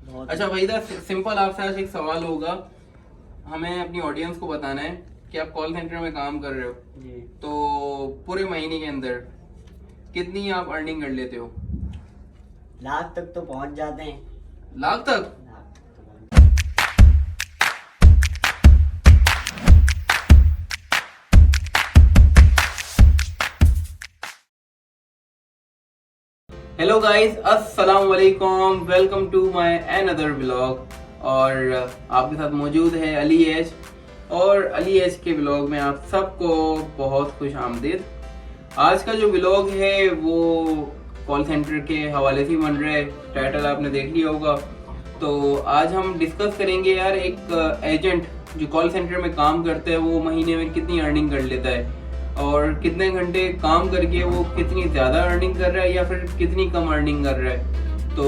अच्छा वहीदा, सिंपल आपसे आज एक सवाल होगा। हमें अपनी ऑडियंस को बताना है कि आप कॉल सेंटर में काम कर रहे हो जी। तो पूरे महीने के अंदर कितनी आप अर्निंग कर लेते हो? लाख तक तो पहुंच जाते हैं। लाख तक? लाख तक तो पहुंच हेलो गाइस, अस्सलाम वालेकुम, welcome to my another vlog. और आपके साथ मौजूद है अली एच, और अली एच के व्लॉग में आप सबको बहुत खुश आमदीद। आज का जो व्लॉग है वो कॉल सेंटर के हवाले से बन रहा है, टाइटल आपने देख लिया होगा। तो आज हम डिस्कस करेंगे यार, एक एजेंट जो कॉल सेंटर में काम करता है वो महीने में कितनी अर्निंग कर लेता है, और कितने घंटे काम करके वो कितनी ज़्यादा अर्निंग कर रहा है या फिर कितनी कम अर्निंग कर रहा है। तो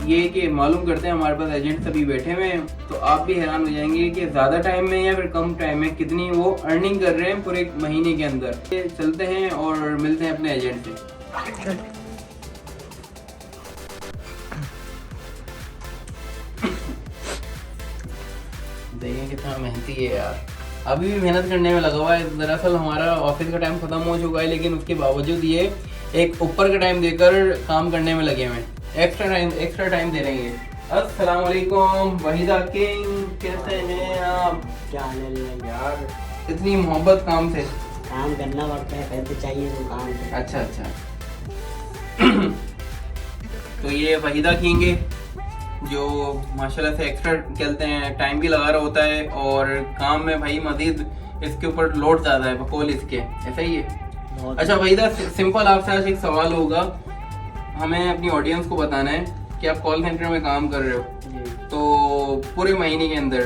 ये कि मालूम करते हैं। हमारे पास एजेंट सभी बैठे हुए हैं, तो आप भी हैरान हो जाएंगे कि ज़्यादा टाइम में या फिर कम टाइम में कितनी वो अर्निंग कर रहे हैं पूरे महीने के अंदर। चलते हैं और मिलते हैं अपने एजेंट से। देखिए कितना मेहनती है यार, अभी भी मेहनत करने में लगा हुआ है। दरअसल हमारा ऑफिस का टाइम खत्म हो चुका है, लेकिन उसके बावजूद ये एक ऊपर का टाइम देकर काम करने में लगे हुए हैं। एक्स्ट्रा टाइम दे रहे हैं। अस्सलाम वालेकुम वहीदा किंग, कैसे हैं आप? क्या हाल है यार? इतनी मोहब्बत काम से। काम करना पड़ता है, पैसे चाहिए तो काम करना। अच्छा तो ये वहीदा किंग है जो माशाल्लाह से एक्स्ट्रा चलते हैं, टाइम भी लगा रहा होता है और काम में भाई मजीद इसके ऊपर लोड ज़्यादा है बकौल इसके, ऐसा ही है। अच्छा वहीदा, सिंपल आपसे आज एक सवाल होगा। हमें अपनी ऑडियंस को बताना है कि आप कॉल सेंटर में काम कर रहे हो जी। तो पूरे महीने के अंदर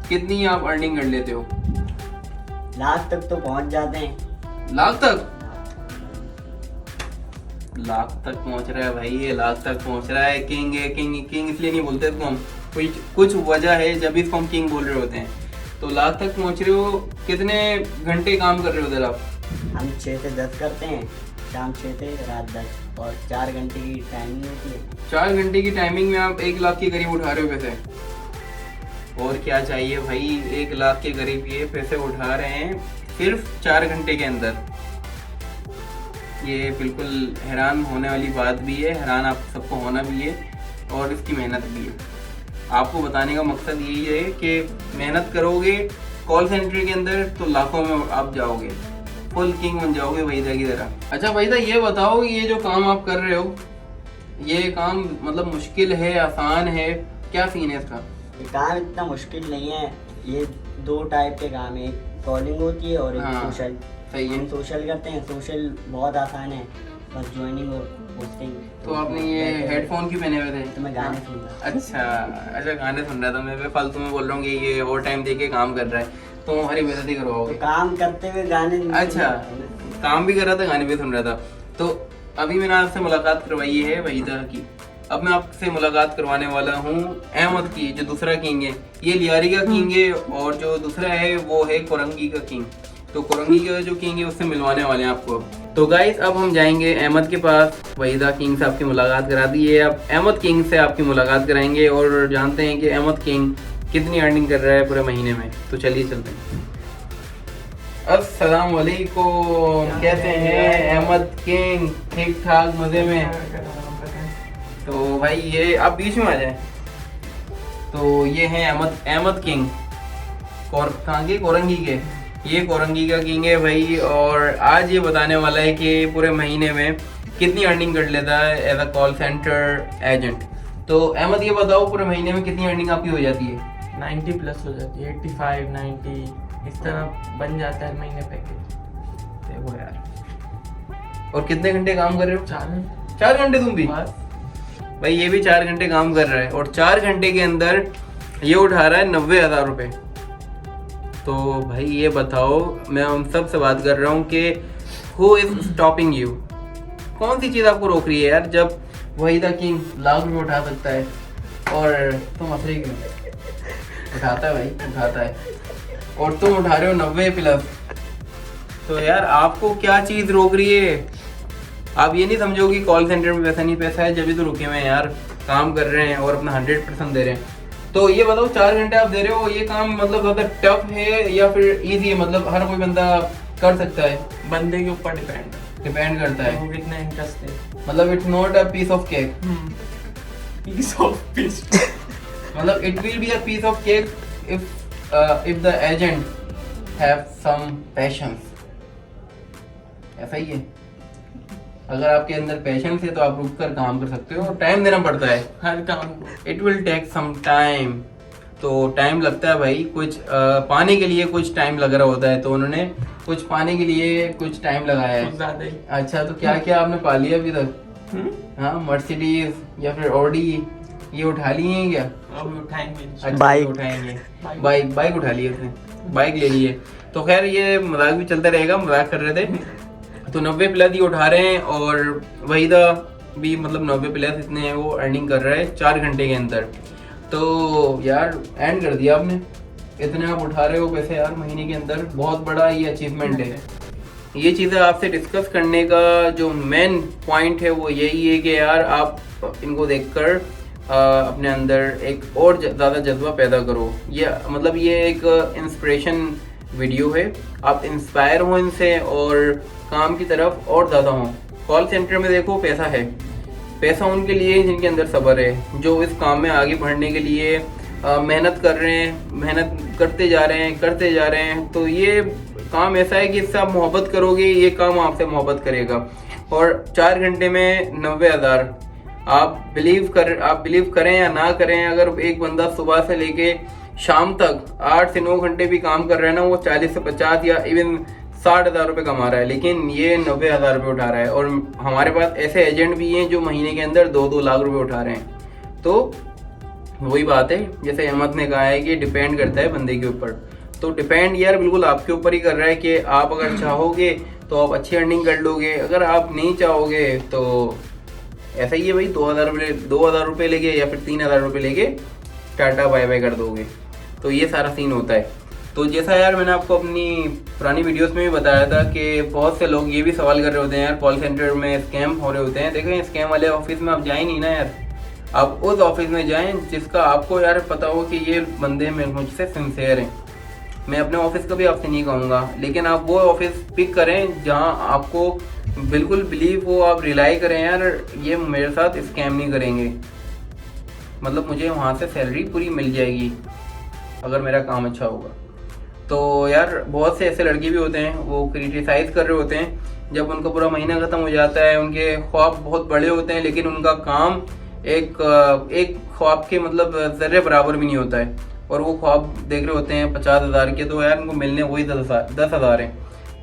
कितनी आप अर्निंग कर लेते हो? लाख तक तो पहुंच जाते हैं। लाख तक? लाख तक पहुंच रहा है भाई, ये लाख तक पहुंच रहा है। किंग है, किंग इसलिए नहीं बोलते इसको हम, कुछ वजह है जब इसको हम किंग बोल रहे होते हैं। तो लाख तक पहुंच रहे हो, कितने घंटे काम कर रहे हो उधर आप? हम 6 से 10 करते हैं, शाम 6 से रात 10, और 4 घंटे की टाइमिंग होती है। 4 घंटे की टाइमिंग में आप 1 लाख के करीब उठा रहे हो पैसे। और क्या चाहिए भाई, 1 लाख के करीब ये पैसे उठा रहे हैं सिर्फ 4 घंटे के अंदर। ये बिल्कुल हैरान होने वाली बात भी है, हैरान आप सबको होना भी है, और इसकी मेहनत भी है। आपको बताने का मकसद यही है कि मेहनत करोगे कॉल सेंटर के अंदर तो लाखों में आप जाओगे, फुल किंग बन जाओगे वहीदा की तरह। अच्छा वहीदा, ये बताओ ये जो काम आप कर रहे हो, ये काम मतलब मुश्किल है, आसान है, क्या सीन है इसका? ये काम इतना मुश्किल नहीं है। ये 2 टाइप के काम है, एक कॉलिंग होती है और एक हाँ, सोशल। सही है। हम सोशल करते हैं, सोशल बहुत आसान है, बस ज्वाइनिंग और पोस्टिंग। तो आपने ये हेडफोन क्यों पहने हुए थे? तो मैं गाने सुन रहा था। अच्छा गाने सुन रहा था। मैं फालतू में बोल रहा हूँ कि ये और टाइम दे के काम कर रहा है, तो हमारी बेइज्जती करवाओगे। तो काम करते हुए गाने नहीं अच्छा, सुन रहा था। काम भी कर रहा था, गाने भी सुन रहा था। तो अभी मैंने आपसे मुलाकात करवाई है वहीदा की, अब मैं आपसे मुलाकात करवाने वाला हूँ अहमद की, जो दूसरा किंग है। ये लियारी का किंग है, और जो दूसरा है वो है कोरंगी का किंग। तो कोरंगी का जो किंग है उससे मिलवाने वाले हैं आपको। तो गाइस अब हम जाएंगे अहमद के पास। वहीदा किंग से आपकी मुलाकात करा दी है, अब अहमद किंग से आपकी मुलाकात कराएंगे और जानते हैं कि अहमद किंग कितनी अर्निंग कर रहा है पूरे महीने में। तो चलिए चलते हैं। अस्सलाम वालेकुम, कैसे हैं अहमद किंग? ठीक ठाक, मजे में? तो भाई ये आप बीच में आ जाए। तो ये हैं अहमद किंग, कहाँ के? कोरंगी के। ये कोरंगी का किंग है भाई, और आज ये बताने वाला है कि पूरे महीने में कितनी अर्निंग कर लेता है as a call center agent. तो अहमद ये बताओ, पूरे महीने में कितनी अर्निंग आपकी हो जाती है? 90 प्लस हो जाती है, 85 90 इस तरह बन जाता है महीने पैकेज। देखो यार, और कितने घंटे काम कर रहे हो? 4 घंटे तुम भी? बस भाई ये भी 4 घंटे काम कर रहा है, और 4 घंटे के अंदर ये उठा रहा है 90,000 रुपये। तो भाई ये बताओ, मैं उन सब से बात कर रहा हूँ कि हु इज स्टॉपिंग यू? कौन सी चीज़ आपको रोक रही है यार, जब वहीदा किंग लाख रुपये उठा सकता है और तुम हंस रहे क्यों? उठाता है भाई, उठाता है, और तुम उठा रहे हो 90 प्लस। तो यार आपको क्या चीज़ रोक रही है? आप ये नहीं समझो कि कॉल सेंटर में पैसा नहीं, पैसा है जब भी तो रुके हुए हैं यार। काम कर रहे हैं और अपना 100% दे रहे हैं। तो ये बताओ 4 घंटे आप दे रहे हो, ये काम मतलब ज़्यादा टफ है या फिर ईजी है, मतलब हर कोई बंदा कर सकता है? बंदे के ऊपर डिपेंड करता है, वो कितना इंटरेस्ट है। मतलब it's not a piece of cake, piece of piece मतलब it will be a piece of cake if the agent have some patience. ऐसा ही है, अगर आपके अंदर पैशंस है तो आप रुक कर काम कर सकते हो। टाइम देना पड़ता है हर काम को। It will take some time, तो टाइम लगता है भाई। कुछ पाने के लिए कुछ टाइम लग रहा होता है, तो उन्होंने कुछ पाने के लिए कुछ टाइम लगाया कुछ है। ज्यादा ही। अच्छा, तो क्या क्या आपने पा लिया अभी तक? हाँ, मर्सिडीज या फिर ऑडी ये उठा लिए हैं क्या? अब उठाएंगे। अच्छा, बाइक। ये उठाएंगे। बाइक उठा लिए उसने, बाइक ले लिए। तो खैर ये मजाक भी चलता रहेगा, मजाक कर रहे थे। तो 90 प्लस ये उठा रहे हैं और वहीदा भी मतलब 90 प्लस इतने हैं वो अर्निंग कर रहा है 4 घंटे के अंदर। तो यार एंड कर दिया आपने, इतने आप उठा रहे हो पैसे यार महीने के अंदर, बहुत बड़ा ये अचीवमेंट है। ये चीज़ें आपसे डिस्कस करने का जो मेन पॉइंट है वो यही है कि यार आप इनको देखकर अपने अंदर एक और ज़्यादा जज्बा पैदा करो। ये मतलब ये एक इंस्पिरेशन वीडियो है, आप इंस्पायर हो इनसे और काम की तरफ और ज़्यादा हो। कॉल सेंटर में देखो पैसा है, पैसा उनके लिए जिनके अंदर सब्र है, जो इस काम में आगे बढ़ने के लिए मेहनत कर रहे हैं, मेहनत करते जा रहे हैं। तो ये काम ऐसा है कि इससे आप मोहब्बत करोगे, ये काम आपसे मोहब्बत करेगा। और 4 घंटे में 90,000, आप बिलीव करें या ना करें, अगर एक बंदा सुबह से लेके शाम तक 8 से 9 घंटे भी काम कर रहा है ना, वो 40 से 50 या इवन 60,000 रुपये कमा रहा है, लेकिन ये 90,000 रुपये उठा रहा है। और हमारे पास ऐसे एजेंट भी हैं जो महीने के अंदर 2-2 लाख रुपए उठा रहे हैं। तो वही बात है, जैसे अहमद ने कहा है कि डिपेंड करता है बंदे के ऊपर। तो डिपेंड यार बिल्कुल आपके ऊपर ही कर रहा है कि आप अगर चाहोगे तो आप अच्छी अर्निंग कर लोगे, अगर आप नहीं चाहोगे तो ऐसा ही है भाई, 2,000 रुपये लेके या फिर 3,000 रुपये लेके टाटा बाय बाय कर दोगे। तो ये सारा सीन होता है। तो जैसा यार मैंने आपको अपनी पुरानी वीडियोस में भी बताया था कि बहुत से लोग ये भी सवाल कर रहे होते हैं यार कॉल सेंटर में स्कैम हो रहे होते हैं। देखें, स्कैम वाले ऑफिस में आप जाए नहीं ना यार, आप उस ऑफिस में जाएं जिसका आपको यार पता हो कि ये बंदे मुझसे सिंसियर हैं। मैं अपने ऑफिस का भी आपसे नहीं कहूँगा, लेकिन आप वो ऑफिस पिक करें जहाँ आपको बिल्कुल बिलीव हो, आप रिलाई करें यार ये मेरे साथ स्कैम नहीं करेंगे, मतलब मुझे वहाँ से सैलरी पूरी मिल जाएगी अगर मेरा काम अच्छा होगा। तो यार बहुत से ऐसे लड़के भी होते हैं वो क्रिटिसाइज कर रहे होते हैं, जब उनका पूरा महीना ख़त्म हो जाता है, उनके ख्वाब बहुत बड़े होते हैं, लेकिन उनका काम एक ख्वाब के मतलब ज़र्रे बराबर भी नहीं होता है, और वो ख्वाब देख रहे होते हैं 50,000 के, तो यार उनको मिलने वही 10,000 हैं।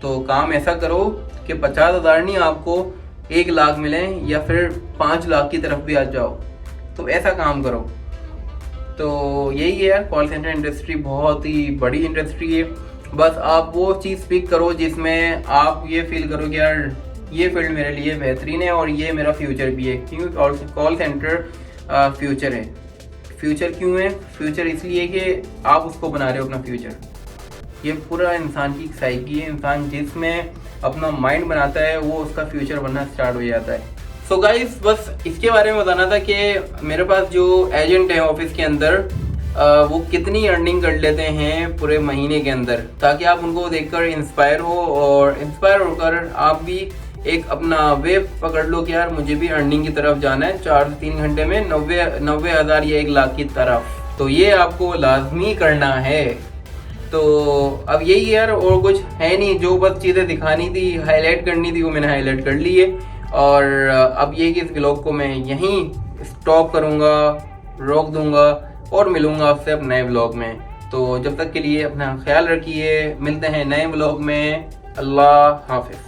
तो काम ऐसा करो कि 50,000 नहीं, आपको 1 लाख मिले या फिर 5 लाख की तरफ भी आ जाओ, तो ऐसा काम करो। तो यही है यार, कॉल सेंटर इंडस्ट्री बहुत ही बड़ी इंडस्ट्री है। बस आप वो चीज़ पिक करो जिसमें आप ये फील करो कि यार ये फील्ड मेरे लिए बेहतरीन है और ये मेरा फ्यूचर भी है, क्योंकि कॉल सेंटर फ्यूचर है। फ्यूचर क्यों है? फ्यूचर इसलिए कि आप उसको बना रहे हो अपना फ्यूचर। ये पूरा इंसान की साइकी है, इंसान जिसमें अपना माइंड बनाता है वो उसका फ्यूचर बनना स्टार्ट हो जाता है। सो गाइस, बस इसके बारे में बताना था कि मेरे पास जो एजेंट है ऑफिस के अंदर वो कितनी अर्निंग कर लेते हैं पूरे महीने के अंदर, ताकि आप उनको देखकर इंस्पायर हो और इंस्पायर होकर आप भी एक अपना वे पकड़ लो कि यार मुझे भी अर्निंग की तरफ जाना है 4 से 3 घंटे में 90,000 या 1 लाख की तरफ। तो ये आपको लाजमी करना है। तो अब यही है यार, और कुछ है नहीं, जो बस चीज़ें दिखानी थी, हाईलाइट करनी थी, वो मैंने हाईलाइट कर ली है। और अब ये कि इस व्लॉग को मैं यहीं स्टॉप करूँगा, रोक दूँगा और मिलूँगा आपसे अब नए व्लॉग में। तो जब तक के लिए अपना ख्याल रखिए, मिलते हैं नए व्लॉग में। अल्लाह हाफिज़।